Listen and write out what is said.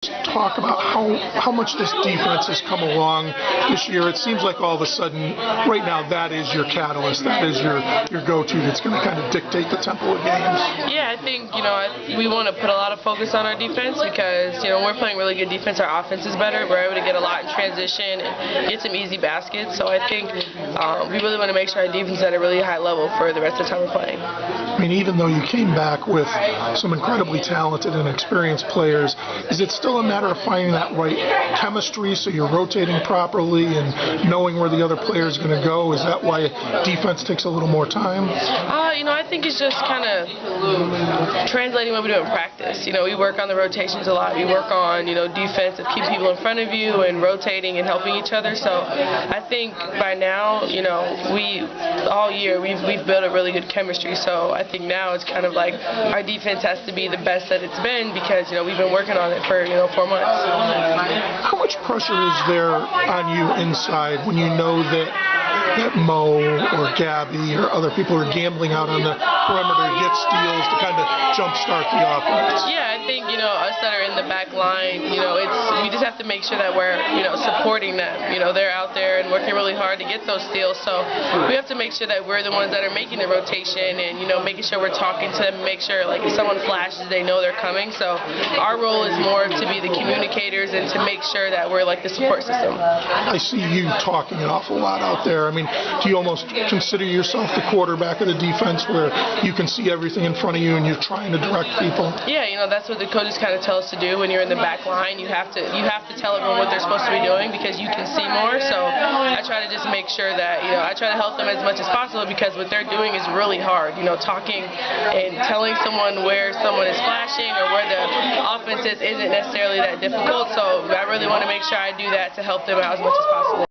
Talk about how much this defense has come along this year. It seems like all of a sudden, right now, that is your catalyst. That is your go-to that's going to kind of dictate the tempo of games. Yeah, I think, we want to put a lot of focus on our defense because, when we're playing really good defense, our offense is better. We're able to get a lot in transition and get some easy baskets. So I think we really want to make sure our defense is at a really high level for the rest of the time we're playing. I mean, even though you came back with some incredibly talented and experienced players, is it still a matter of finding that right chemistry so you're rotating properly and knowing where the other player is going to go? Is that why defense takes a little more time? I think it's just kind of translating what we do in practice. We work on the rotations a lot. We work on, defense of keeping people in front of you and rotating and helping each other. So I think by now, all year we've built a really good chemistry. So I think now it's kind of like our defense has to be the best that it's been because, we've been working on it for, 4 months. How much pressure is there on you inside when you know that Mo or Gabby or other people are gambling out on the perimeter to get steals to kind of jumpstart the offense? Yeah, I think, us that are in the back line, we just have to make sure that we're, supporting them. They're out there and working really hard to get those steals, so we have to make sure that we're the ones that are making the rotation and, making sure we're talking to them, make sure, like, if someone flashes, they know they're coming. So our role is more to be the communicators and to make sure that we're, like, the support system. I see you talking an awful lot out there. I mean, do you almost consider yourself the quarterback of the defense where you can see everything in front of you and you're trying to direct people? Yeah, that's what the coaches kind of tell us to do when you're in the back line. You have to tell everyone what they're supposed to be doing because you can see more. So I try to just make sure that, I try to help them as much as possible because what they're doing is really hard. Talking and telling someone where someone is flashing or where the offense is isn't necessarily that difficult. So I really want to make sure I do that to help them out as much as possible.